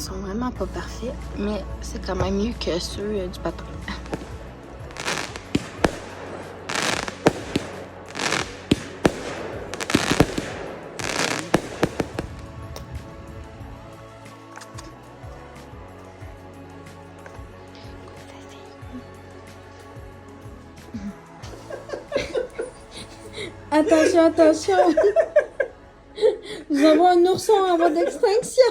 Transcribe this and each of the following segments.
sont vraiment pas parfaits, mais c'est quand même mieux que ceux du papa. Attention, attention! Nous avons un ourson en voie d'extinction!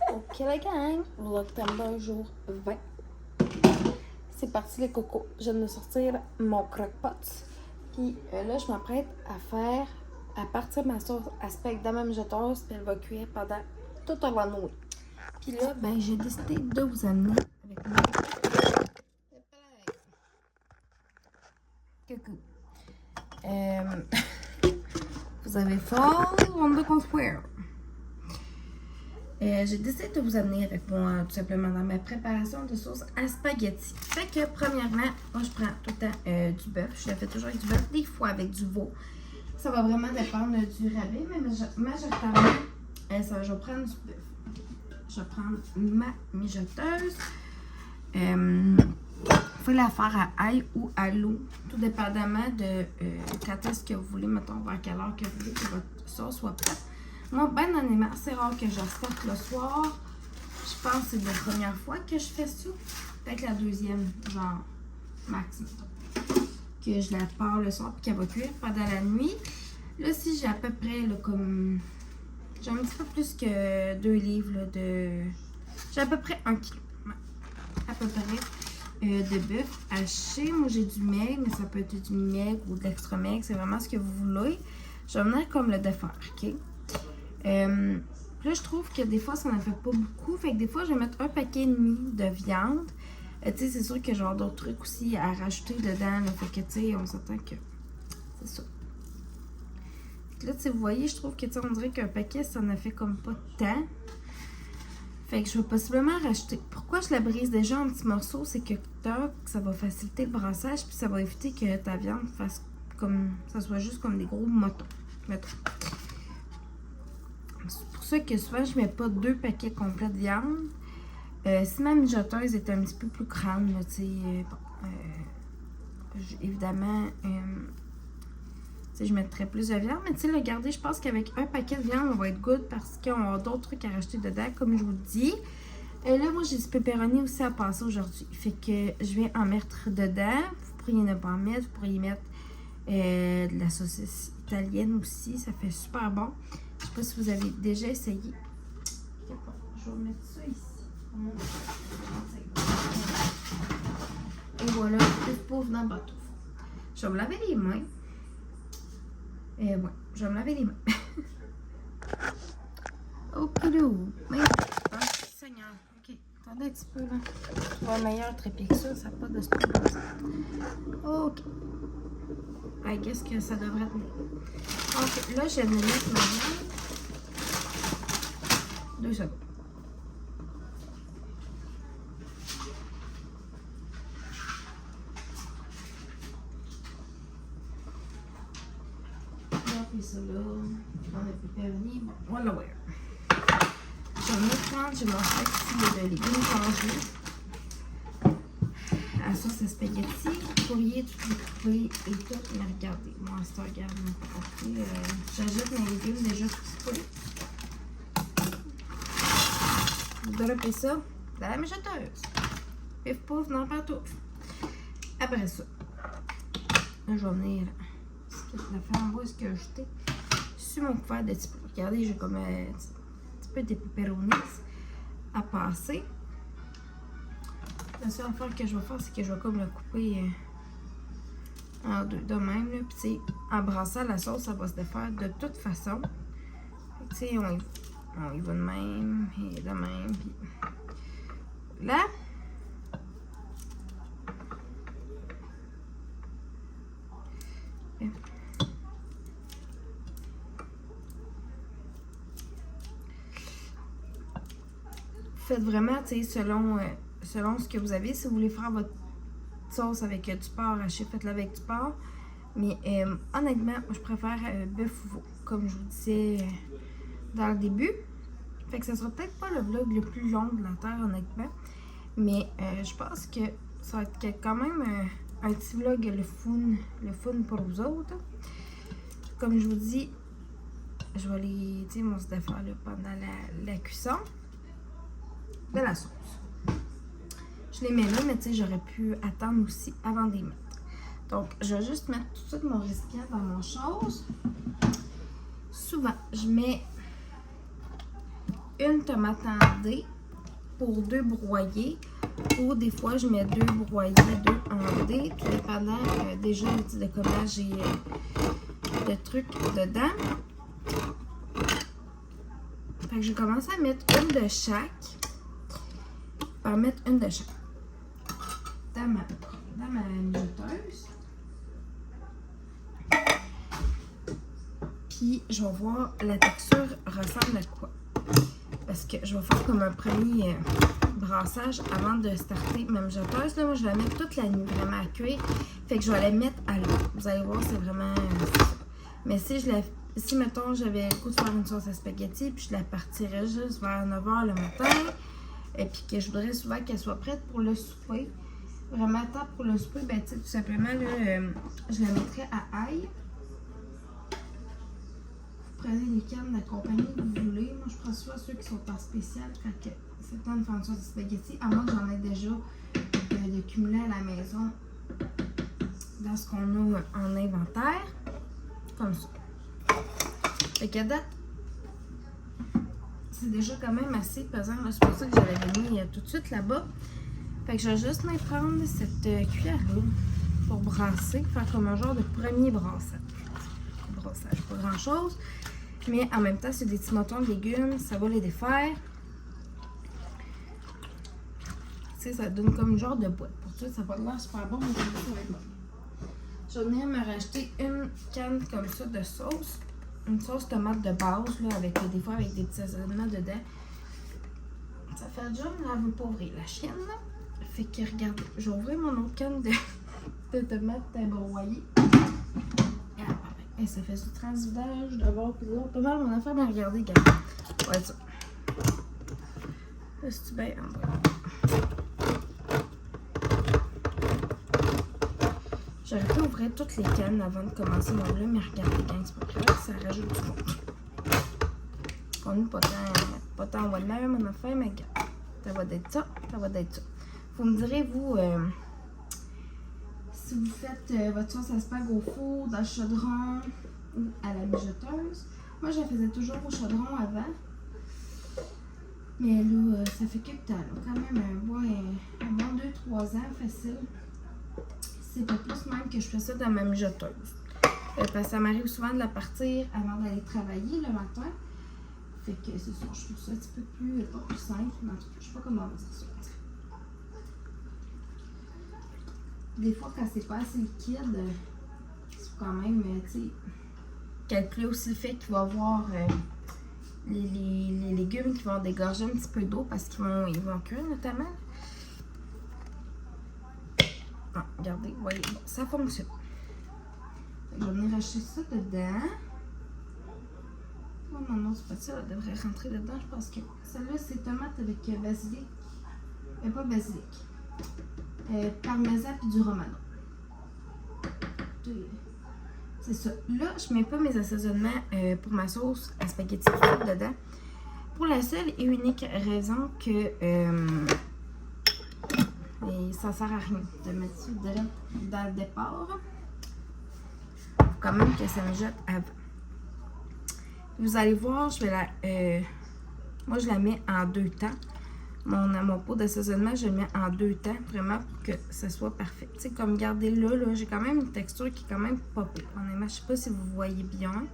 Ok la gang, Vlogtober jour 20. C'est parti les cocos. Je viens de sortir mon croque-pot. Puis là, je m'apprête à partir ma sauce à spec dans ma mijoteuse, puis elle va cuire pendant toute la nuit. Puis là, ben j'ai décidé de vous amener avec moi. Coucou. Vous avez Fall Wonderful Square. J'ai décidé de vous amener avec moi tout simplement dans ma préparation de sauce à spaghetti. Fait que premièrement, moi je prends tout le temps du bœuf. Je le fais toujours avec du bœuf, des fois avec du veau. Ça va vraiment dépendre du rabais, mais majoritairement, je vais prendre du bœuf. Je vais prendre ma mijoteuse. Vous pouvez la faire à ail ou à l'eau, tout dépendamment de quand est-ce que vous voulez, mettons, vers quelle heure que vous voulez que votre sauce soit prête. Moi, ben honnêtement, c'est rare que je starte le soir. Je pense que c'est la première fois que je fais ça. Peut-être la deuxième, genre, max, mettons. Que je la pars le soir puis qu'elle va cuire pendant la nuit. Là, si j'ai à peu près, là, comme... J'ai un petit peu plus que 2 livres, là, de... J'ai à peu près 1 kilo. Ouais. À peu près. De bœuf haché. Moi, j'ai du maigre, mais ça peut être du maigre ou de l'extra maigre. C'est vraiment ce que vous voulez. Je vais venir comme le défaire, OK? Là, je trouve que des fois, ça n'en fait pas beaucoup. Fait que des fois, je vais mettre 1,5 paquet de viande. Tu sais, c'est sûr que j'ai d'autres trucs aussi à rajouter dedans. Là. Fait que, tu sais, on s'entend que c'est ça. Là, tu sais, vous voyez, je trouve que, tu sais, on dirait qu'un paquet, ça n'en fait comme pas tant. Fait que je vais possiblement rajouter. Pourquoi je la brise déjà en petits morceaux? C'est que ça va faciliter le brassage, puis ça va éviter que ta viande fasse comme. Ça soit juste comme des gros motons. Mettons. C'est pour ça que souvent je mets pas 2 paquets complets de viande. Si ma mijoteuse est un petit peu plus grande, tu sais, évidemment, je mettrais plus de viande. Mais tu sais, regardez, je pense qu'avec un paquet de viande, on va être good parce qu'on va avoir d'autres trucs à rajouter dedans, comme je vous le dis. Là, moi, j'ai du pepperoni aussi à passer aujourd'hui. Fait que je vais en mettre dedans. Vous pourriez ne pas en mettre. Vous pourriez mettre de la saucisse italienne aussi. Ça fait super bon. Je sais pas si vous avez déjà essayé. Je vais mettre ça ici. Et voilà, le pauvre dans le bateau. Je vais me laver les mains. Ouais, je vais me laver les mains. Ok, mais Seigneur. Ok, attendez un petit peu là. Je vois un meilleur trépied que ça n'a pas de stock. Ok. I guess que ça devrait tenir. Ok, là, je vais venir mettre ma viande. 2 secondes. Et ça là, on a pepperoni. Bon, voilà, ouais. Je vais me prendre, j'ai mon sac ici de légumes congelés. À sauce à spaghetti. Vous pourriez tout couper et tout. Mais regardez, moi, c'est regarde, j'ajoute mes légumes déjà tout coupés. Vous droppez ça dans la mijoteuse. Pif pouf, non, pantouf. Après ça, là, je vais venir. La framboise que j'ai ajoutée sur mon couvert de petit peu. Regardez, j'ai comme un petit peu des pepperonis à passer. La seule affaire que je vais faire, c'est que je vais comme le couper en deux de même. Là. Puis, en brassant la sauce, ça va se défaire de toute façon. Tu sais, on y va de même et de même. Puis là, faites vraiment, tu sais, selon ce que vous avez. Si vous voulez faire votre sauce avec du porc haché, faites-le avec du porc. Mais honnêtement, je préfère bœuf ou veau, comme je vous disais dans le début. Fait que ce sera peut-être pas le vlog le plus long de la Terre, honnêtement. Mais je pense que ça va être quand même un petit vlog le fun pour vous autres. Comme je vous dis, je vais les, tu sais, on se défaire là, pendant la cuisson de la sauce. Je les mets là, mais tu sais, j'aurais pu attendre aussi avant de les mettre. Donc, je vais juste mettre tout de suite mon récipient dans mon chose. Souvent, je mets une tomate en dés pour 2 broyés. Ou des fois, je mets 2 broyés, 2 en dés. Tout dépendant déjà de comment j'ai le truc dedans. Fait que je commence à mettre une de chaque. Je vais en mettre une de chaque. Dans ma mijoteuse. Puis, je vais voir la texture ressemble à quoi. Parce que je vais faire comme un premier brassage avant de starter ma mijoteuse. Là, moi, je vais la mettre toute la nuit vraiment à cuire. Fait que je vais la mettre à l'eau. Vous allez voir, c'est vraiment... Mais si, mettons, j'avais le goût de faire une sauce à spaghetti, puis je la partirais juste vers 9h le matin, et puis que je voudrais souvent qu'elle soit prête pour le souper. Vraiment, temps pour le souper, ben, tu sais, tout simplement, là, je la mettrais à ail. Vous prenez les cannes de la compagnie que vous voulez. Moi, je prends souvent ceux qui sont en spécial quand c'est temps de faire une sauce à spaghetti, à moins que j'en ai déjà de cumuler à la maison dans ce qu'on a en inventaire. Comme ça. Fait qu'à date, c'est déjà quand même assez pesant. C'est pour ça que je l'avais mis tout de suite là-bas. Fait que je vais juste me prendre cette cuillère-là pour brasser, faire comme un genre de premier brassage. Brassage, pas grand-chose. Mais en même temps, c'est des petits motons de légumes, ça va les défaire. Tu sais, ça donne comme un genre de boîte. Pour ça, ça va l'air super bon, mais ça va être bon. Je vais venir me racheter une canne comme ça de sauce. Une sauce tomate de base, là, avec des fois avec des petits assaisonnements dedans. Ça fait déjà me veut pas ouvrir la chienne, là. Fait que regardez, je vais ouvrir mon autre canne de tomates broyées. Et ça fait du transvidage d'abord puis l'autre. Pas mal mon affaire, mais regardez, gars. Ouais, ça. Là, c'est-tu bien en bas? J'aurais pu ouvrir toutes les cannes avant de commencer mon vlog, mais regardez, gang, c'est pas grave, ça rajoute du monde. On n'est pas tant one man, mon affaire, mais regarde, ça va d'être ça, ça va d'être ça. Vous me direz, vous, si vous faites votre sauce à spag au four, dans le chaudron ou à la mijoteuse. Moi, je la faisais toujours au chaudron avant. Mais là, ça fait quelques temps, là, quand même un bon 2-3 ans facile. C'est pas plus même que je fais ça dans ma mijoteuse. Parce que ça m'arrive souvent de la partir avant d'aller travailler le matin. Fait que c'est ça, je trouve ça un petit peu plus, pas plus simple, mais en tout cas, je sais pas comment on va dire ça. Des fois, quand c'est pas assez liquide, il faut quand même, tu sais, calculer aussi le fait qu'il va y avoir les légumes qui vont dégorger un petit peu d'eau parce qu'ils vont cuire notamment. Ah, regardez, vous voyez, bon, ça fonctionne. Je vais venir acheter ça dedans. Oh non, non, c'est pas ça, elle devrait rentrer dedans. Je pense que celle-là, c'est tomate avec basilic. Pas basilic. Parmesan puis du romano. C'est ça. Là, je mets pas mes assaisonnements pour ma sauce à spaghetti dedans. Pour la seule et unique raison que ça sert à rien de mettre ça dans le départ. Faut quand même que ça me jette avant. Vous allez voir, je vais la... moi, je la mets en 2 temps. Mon pot d'assaisonnement, je le mets en 2 temps, vraiment pour que ça soit parfait. Tu sais, comme regardez là, j'ai quand même une texture qui est quand même pas pire. Honnêtement, je sais pas si vous voyez bien.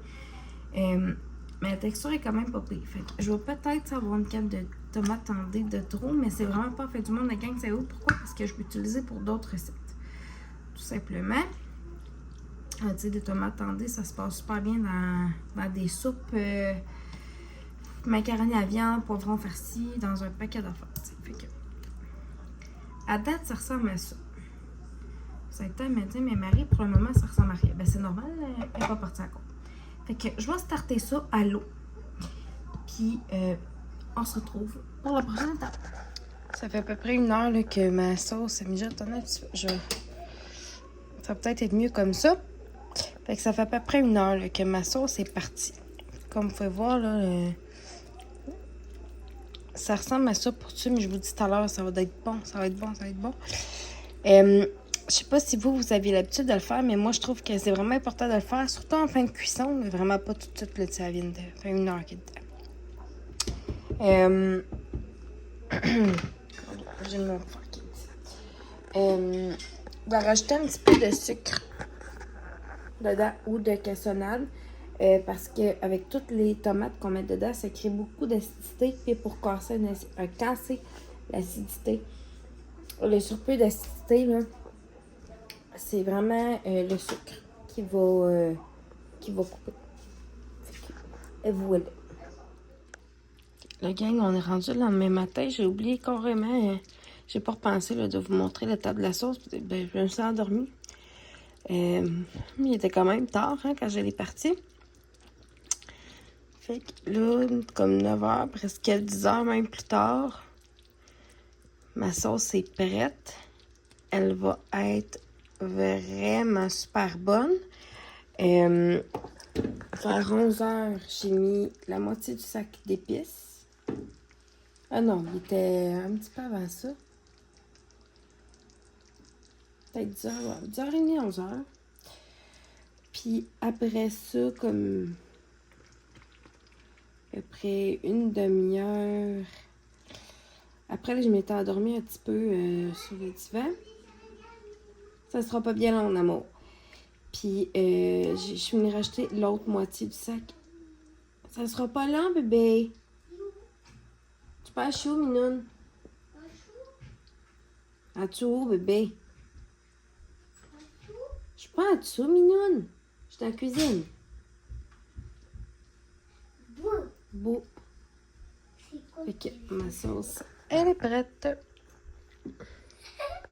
Mais la texture est quand même pas pire. Fait que je vais peut-être avoir une canne de tomates en dés de trop, mais c'est vraiment pas fait du monde la gang, c'est où? Pourquoi? Parce que je peux l'utiliser pour d'autres recettes. Tout simplement. Tu sais, des tomates en dés, ça se passe super bien dans des soupes. Macaroni à viande, poivron farci, dans un paquet d'affaires. Fait que, à date, ça ressemble à ça. Ça a été à me dire, mais Marie, pour le moment, ça ressemble à rien. Ben, c'est normal, elle n'est pas partie à compte. Fait que je vais starter ça à l'eau. Puis, on se retrouve pour la prochaine étape. Ça fait à peu près 1 heure là, que ma sauce est mijote. Ça va peut-être être mieux comme ça. Fait que ça fait à peu près 1 heure là, que ma sauce est partie. Comme vous pouvez voir, là, ça ressemble à ça pour tout, mais je vous dis tout à l'heure, ça va être bon, ça va être bon, ça va être bon. Je sais pas si vous avez l'habitude de le faire, mais moi, je trouve que c'est vraiment important de le faire, surtout en fin de cuisson, mais vraiment pas tout de suite, là, ça vient de faire 1 heure qu'il est dedans. J'ai le nom qui est ici. On va rajouter un petit peu de sucre dedans ou de cassonade. Parce qu'avec toutes les tomates qu'on met dedans, ça crée beaucoup d'acidité. Et pour casser l'acidité, le surplus d'acidité, là, c'est vraiment le sucre qui va couper. Et voilà. Le gang, on est rendu le lendemain matin. J'ai oublié carrément. J'ai pas repensé là, de vous montrer le tas de la sauce. Ben, je me suis endormie. Il était quand même tard hein, quand j'allais partir. Fait que là, comme 9h, presque 10h, même plus tard, ma sauce est prête. Elle va être vraiment super bonne. Vers 11h, j'ai mis la moitié du sac d'épices. Ah non, il était un petit peu avant ça. Peut-être 10h, 10h30, 11h. Puis après ça, comme après une demi-heure. Après, là, je m'étais endormie un petit peu sur le divan. Ça sera pas bien long, en amour. Puis, je suis venue racheter l'autre moitié du sac. Ça sera pas long, bébé. Tu pas chaud, minoune? En dessous, bébé. Je suis pas en dessous, minoune. Je suis dans la cuisine. Beau. Fait que ma sauce, elle est prête.